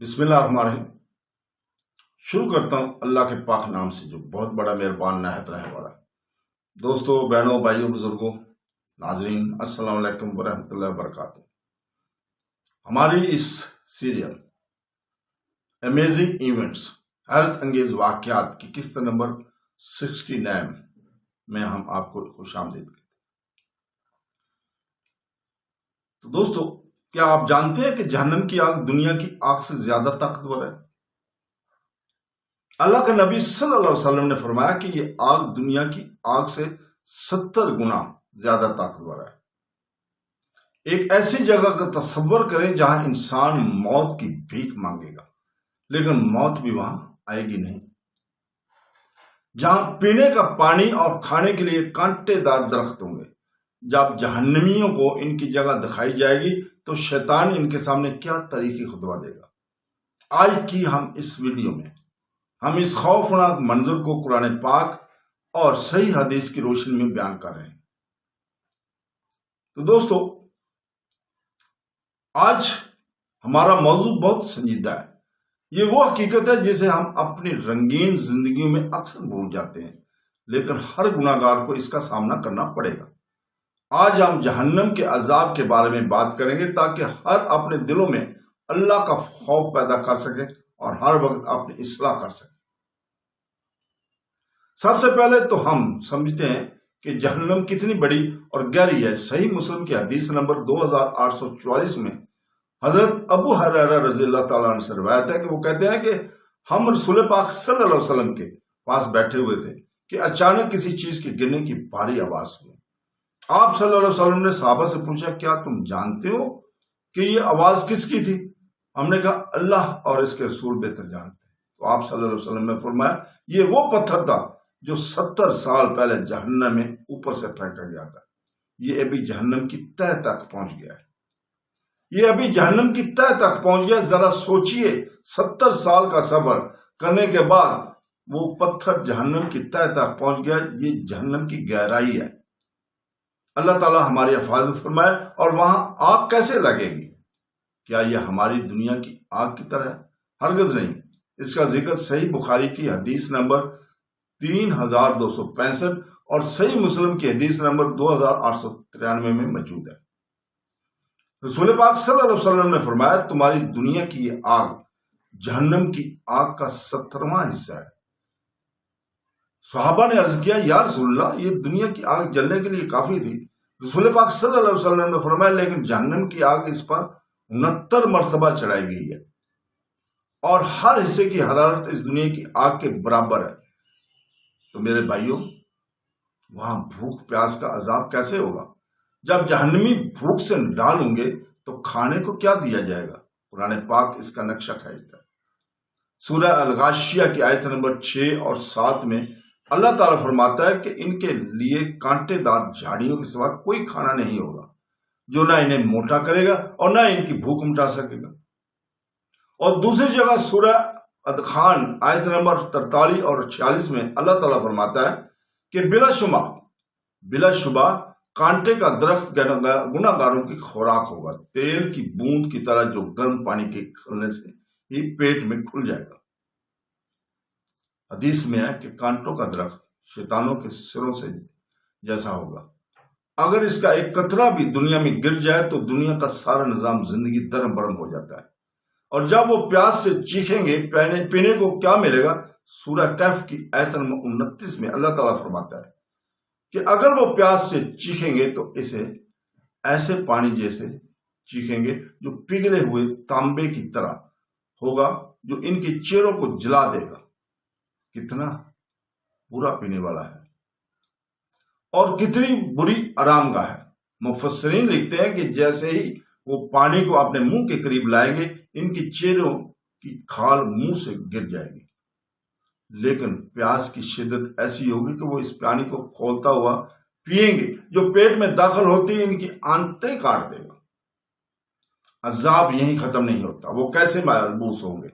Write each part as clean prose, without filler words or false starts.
بسم اللہ الرحمن الرحیم۔ شروع کرتا ہوں اللہ کے پاک نام سے جو بہت بڑا مہربان نہایت رحم والا۔ دوستو، بہنوں، بھائیوں، بزرگوں، ناظرین، السلام علیکم ورحمۃ اللہ وبرکاتہ۔ ہماری اس سیریل امیزنگ ایونٹس، حیرت انگیز واقعات کی قسط نمبر 69 میں ہم آپ کو خوش آمدید کہتے ہیں۔ تو دوستو، کیا آپ جانتے ہیں کہ جہنم کی آگ دنیا کی آگ سے زیادہ طاقتور ہے؟ اللہ کے نبی صلی اللہ علیہ وسلم نے فرمایا کہ یہ آگ دنیا کی آگ سے 70 گنا زیادہ طاقتور ہے۔ ایک ایسی جگہ کا تصور کریں جہاں انسان موت کی بھیک مانگے گا، لیکن موت بھی وہاں آئے گی نہیں۔ جہاں پینے کا پانی اور کھانے کے لیے کانٹے دار درخت ہوں گے۔ جب جہنمیوں کو ان کی جگہ دکھائی جائے گی تو شیطان ان کے سامنے کیا طریقے خطبہ دے گا۔ آج کی ہم اس ویڈیو میں ہم اس خوفناک منظر کو قرآن پاک اور صحیح حدیث کی روشنی میں بیان کر رہے ہیں۔ تو دوستو، آج ہمارا موضوع بہت سنجیدہ ہے۔ یہ وہ حقیقت ہے جسے ہم اپنی رنگین زندگیوں میں اکثر بھول جاتے ہیں، لیکن ہر گناہ گار کو اس کا سامنا کرنا پڑے گا۔ آج ہم جہنم کے عذاب کے بارے میں بات کریں گے تاکہ ہر اپنے دلوں میں اللہ کا خوف پیدا کر سکے اور ہر وقت اپنی اصلاح کر سکے۔ سب سے پہلے تو ہم سمجھتے ہیں کہ جہنم کتنی بڑی اور گہری ہے۔ صحیح مسلم کی حدیث نمبر 2844 میں حضرت ابو ہریرہ رضی اللہ تعالیٰ عنہ سے روایت ہے کہ وہ کہتے ہیں کہ ہم رسول پاک صلی اللہ علیہ وسلم کے پاس بیٹھے ہوئے تھے کہ اچانک کسی چیز کے گرنے کی بھاری آواز ہوئی۔ آپ صلی اللہ علیہ وسلم نے صحابہ سے پوچھا، کیا تم جانتے ہو کہ یہ آواز کس کی تھی؟ ہم نے کہا، اللہ اور اس کے رسول بہتر جانتے ہیں۔ تو آپ صلی اللہ علیہ وسلم نے فرمایا، یہ وہ پتھر تھا جو 70 سال پہلے جہنم میں اوپر سے پھینکا گیا تھا۔ یہ ابھی جہنم کی تہہ تک پہنچ گیا ہے۔ یہ ابھی جہنم کی تہہ تک پہنچ گیا۔ ذرا سوچئے، 70 سال کا سفر کرنے کے بعد وہ پتھر جہنم کی تہہ تک پہنچ گیا۔ یہ جہنم کی گہرائی ہے۔ اللہ تعالیٰ ہماری حفاظت فرمائے۔ اور وہاں آگ کیسے لگے گی؟ کیا یہ ہماری دنیا کی آگ کی طرح ہے؟ ہرگز نہیں۔ اس کا ذکر صحیح بخاری کی حدیث نمبر 3265 اور صحیح مسلم کی حدیث نمبر 2893 میں موجود ہے۔ رسول پاک صلی اللہ علیہ وسلم نے فرمایا، تمہاری دنیا کی یہ آگ جہنم کی آگ کا 70واں حصہ ہے۔ صحابہ نے عرض کیا، یا رسول اللہ، یہ دنیا کی آگ جلنے کے لیے کافی تھی۔ رسول پاک صلی اللہ علیہ وسلم نے فرمایا، لیکن جہنم کی آگ اس پر 69 مرتبہ چڑھائی گئی ہے، اور ہر حصے کی حرارت اس دنیا کی آگ کے برابر ہے۔ تو میرے بھائیوں، وہاں بھوک پیاس کا عذاب کیسے ہوگا؟ جب جہنمی بھوک سے نڈال ہوں گے تو کھانے کو کیا دیا جائے گا؟ قرآن پاک اس کا نقشہ کھینچتا ہے۔ سورہ الغاشیہ کی آیت نمبر 6 اور 7 میں اللہ تعالیٰ فرماتا ہے کہ ان کے لیے کانٹے دار جھاڑیوں کے سوا کوئی کھانا نہیں ہوگا جو نہ انہیں موٹا کرے گا اور نہ ان کی بھوک مٹا سکے گا۔ اور دوسری جگہ سورہ ادخان آیت نمبر 43 اور 46 میں اللہ تعالیٰ فرماتا ہے کہ بلا شبہ کانٹے کا درخت گناہ گاروں کی خوراک ہوگا، تیل کی بوند کی طرح جو گرم پانی کے کھلنے سے ہی پیٹ میں کھل جائے گا۔ حدیث میں ہے کہ کانٹوں کا درخت شیطانوں کے سروں سے جیسا ہوگا۔ اگر اس کا ایک قطرہ بھی دنیا میں گر جائے تو دنیا کا سارا نظام زندگی درم برم ہو جاتا ہے۔ اور جب وہ پیاس سے چیخیں گے، پینے کو کیا ملے گا؟ سورہ کہف کی آیت نمبر 29 میں اللہ تعالیٰ فرماتا ہے کہ اگر وہ پیاس سے چیخیں گے تو اسے ایسے پانی جیسے چیخیں گے جو پگھلے ہوئے تانبے کی طرح ہوگا، جو ان کے چہروں کو جلا دے گا۔ کتنا برا پینے والا ہے اور کتنی بری آرام گاہ ہے۔ مفسرین لکھتے ہیں کہ جیسے ہی وہ پانی کو اپنے منہ کے قریب لائیں گے، ان کے چہروں کی کھال منہ سے گر جائے گی، لیکن پیاس کی شدت ایسی ہوگی کہ وہ اس پانی کو کھولتا ہوا پیئیں گے، جو پیٹ میں داخل ہوتی ہے ان کی آنتیں کاٹ دے گا۔ عذاب یہیں ختم نہیں ہوتا، وہ کیسے ملبوس ہوں گے؟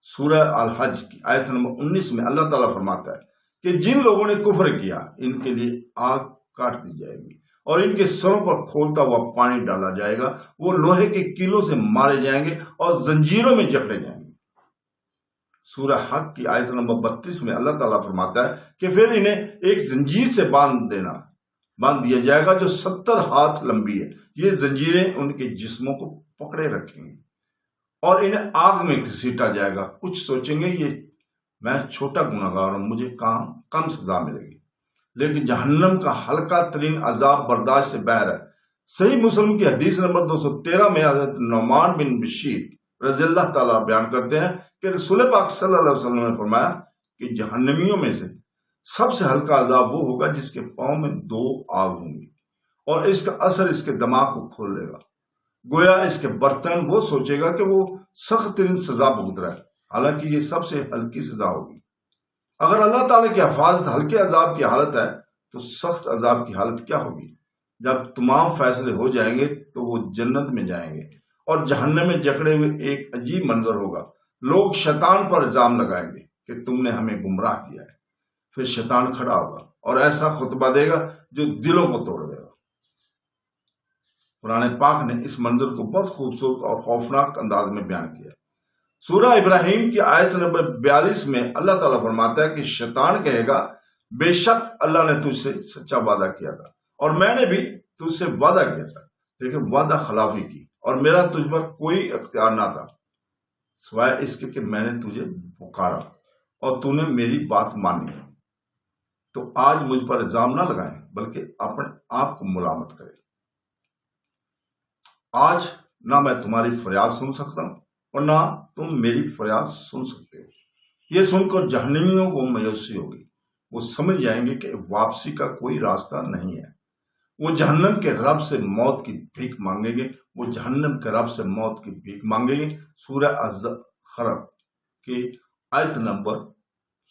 سورہ الحج کی آیت نمبر 19 میں اللہ تعالیٰ فرماتا ہے کہ جن لوگوں نے کفر کیا ان کے لیے آگ کاٹ دی جائے گی اور ان کے سروں پر کھولتا ہوا پانی ڈالا جائے گا۔ وہ لوہے کے کیلوں سے مارے جائیں گے اور زنجیروں میں جکڑے جائیں گے۔ سورہ حق کی آیت نمبر 32 میں اللہ تعالیٰ فرماتا ہے کہ پھر انہیں ایک زنجیر سے باندھ دیا جائے گا جو 70 ہاتھ لمبی ہے. یہ زنجیریں ان کے جسموں کو پکڑے رکھیں گی اور انہیں آگ میں گھسیٹا جائے گا. کچھ سوچیں گے یہ میں چھوٹا گناہگار ہوں، مجھے کم سزا ملے گی، لیکن جہنم کا ہلکا ترین عذاب برداشت سے باہر ہے. صحیح مسلم کی حدیث نمبر 213 میں حضرت نعمان بن بشیر رضی اللہ تعالیٰ بیان کرتے ہیں کہ رسول پاک صلی اللہ علیہ وسلم نے فرمایا کہ جہنمیوں میں سے سب سے ہلکا عذاب وہ ہوگا جس کے پاؤں میں 2 آگ ہوں گی اور اس کا اثر اس کے دماغ کو کھول لے گا. گویا اس کے برتن وہ سوچے گا کہ وہ سخت ترین سزا بھگت رہا ہے، حالانکہ یہ سب سے ہلکی سزا ہوگی. اگر اللہ تعالیٰ کی حفاظت ہلکے عذاب کی حالت ہے تو سخت عذاب کی حالت کیا ہوگی؟ جب تمام فیصلے ہو جائیں گے تو وہ جنت میں جائیں گے اور جہنم میں جکڑے ہوئے ایک عجیب منظر ہوگا. لوگ شیطان پر الزام لگائیں گے کہ تم نے ہمیں گمراہ کیا ہے. پھر شیطان کھڑا ہوگا اور ایسا خطبہ دے گا جو دلوں کو توڑ دے گا. قرآن پاک نے اس منظر کو بہت خوبصورت اور خوفناک انداز میں بیان کیا. سورہ ابراہیم کی آیت نمبر 42 میں اللہ تعالیٰ فرماتا ہے کہ شیطان کہے گا بے شک اللہ نے تجھ سے سچا وعدہ کیا تھا اور میں نے بھی تجھ سے وعدہ کیا تھا، لیکن وعدہ خلافی کی اور میرا تجھ پر کوئی اختیار نہ تھا سوائے اس کے کہ میں نے تجھے پکارا اور تو نے میری بات مانی. تو آج مجھ پر الزام نہ لگائیں بلکہ اپنے آپ کو ملامت کریں. آج نہ میں تمہاری فریاد سن سکتا ہوں اور نہ تم میری فریاد سن سکتے ہو. یہ سن کر جہنمیوں کو مایوسی ہوگی. وہ سمجھ جائیں گے کہ واپسی کا کوئی راستہ نہیں ہے. وہ جہنم کے رب سے موت کی بھیک مانگیں گے. وہ جہنم کے رب سے موت کی بھیک مانگیں گے. سورہ الزخرف کی آیت نمبر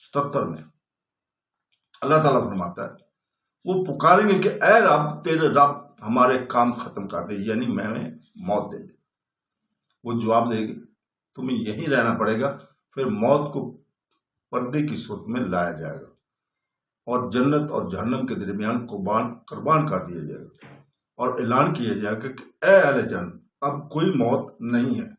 77 میں اللہ تعالیٰ فرماتا ہے وہ پکاریں گے کہ اے رب، تیرے رب ہمارے کام ختم کر دے، یعنی میں موت دے دے. وہ جواب دے گی تمہیں یہیں رہنا پڑے گا. پھر موت کو پردے کی صورت میں لایا جائے گا اور جنت اور جہنم کے درمیان قربان کر دیا جائے گا اور اعلان کیا جائے گا کہ اے اہل جنت، اب کوئی موت نہیں ہے.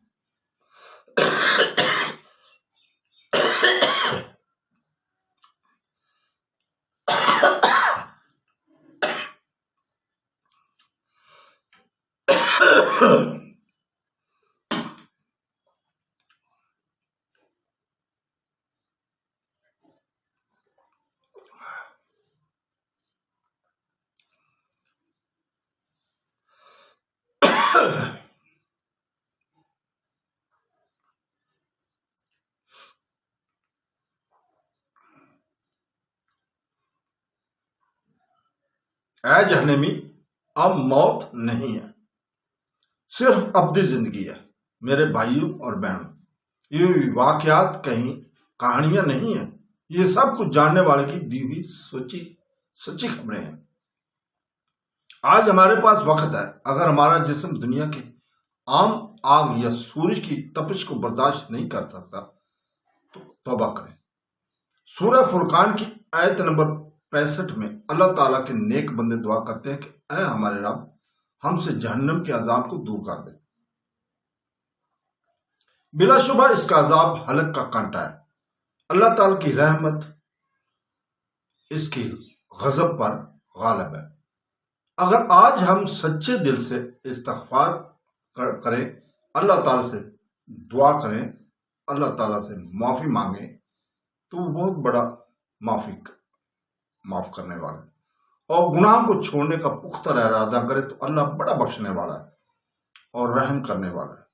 اے جہنمی، اب موت نہیں ہے، صرف ابدی زندگی ہے. میرے بھائیوں اور بہنوں، یہ واقعات کہیں کہانیاں نہیں ہیں، یہ سب کچھ جاننے والے کی دی ہوئی سچی خبریں ہیں. آج ہمارے پاس وقت ہے. اگر ہمارا جسم دنیا کے عام آگ یا سورج کی تپش کو برداشت نہیں کر سکتا تو توبہ کریں. سورہ فرقان کی آیت نمبر 65 میں اللہ تعالیٰ کے نیک بندے دعا کرتے ہیں کہ اے ہمارے رب، ہم سے جہنم کے عذاب کو دور کر دے. بلا شبہ اس کا عذاب ہلاک کا کانٹا ہے. اللہ تعالیٰ کی رحمت اس کی غضب پر غالب ہے. اگر آج ہم سچے دل سے استغفار کریں، اللہ تعالیٰ سے دعا کریں، اللہ تعالیٰ سے معافی مانگیں، تو وہ بہت بڑا معاف کرنے والا ہے. اور گناہ کو چھوڑنے کا پختہ ارادہ کرے تو اللہ بڑا بخشنے والا ہے اور رحم کرنے والا ہے.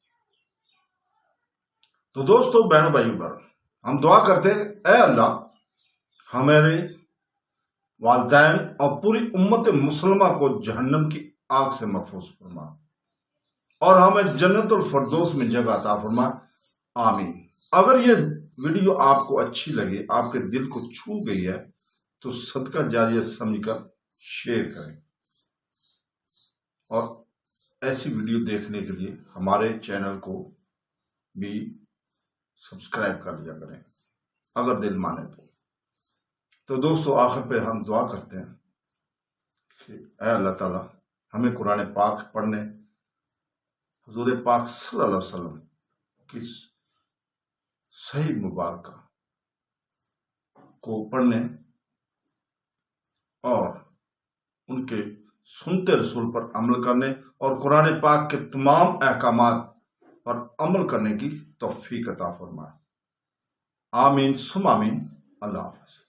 تو دوستو، بہنوں بھائیوں پر ہم دعا کرتے ہیں اے اللہ، ہمارے والدین اور پوری امت مسلمہ کو جہنم کی آگ سے محفوظ فرما اور ہمیں جنت الفردوس میں جگہ عطا فرما. آمین. اگر یہ ویڈیو آپ کو اچھی لگے، آپ کے دل کو چھو گئی ہے، تو صدقہ جاریہ سمجھ کر شیئر کریں اور ایسی ویڈیو دیکھنے کے لیے ہمارے چینل کو بھی سبسکرائب کر لیا کریں اگر دل مانے تو دوستو، آخر پہ ہم دعا کرتے ہیں کہ اے اللہ تعالیٰ، ہمیں قرآن پاک پڑھنے، حضور پاک صلی اللہ علیہ وسلم کی صحیح مبارکہ کو پڑھنے اور ان کے سنتے رسول پر عمل کرنے اور قرآن پاک کے تمام احکامات پر عمل کرنے کی توفیق عطا فرمائے۔ آمین ثم آمین۔ اللہ حافظ۔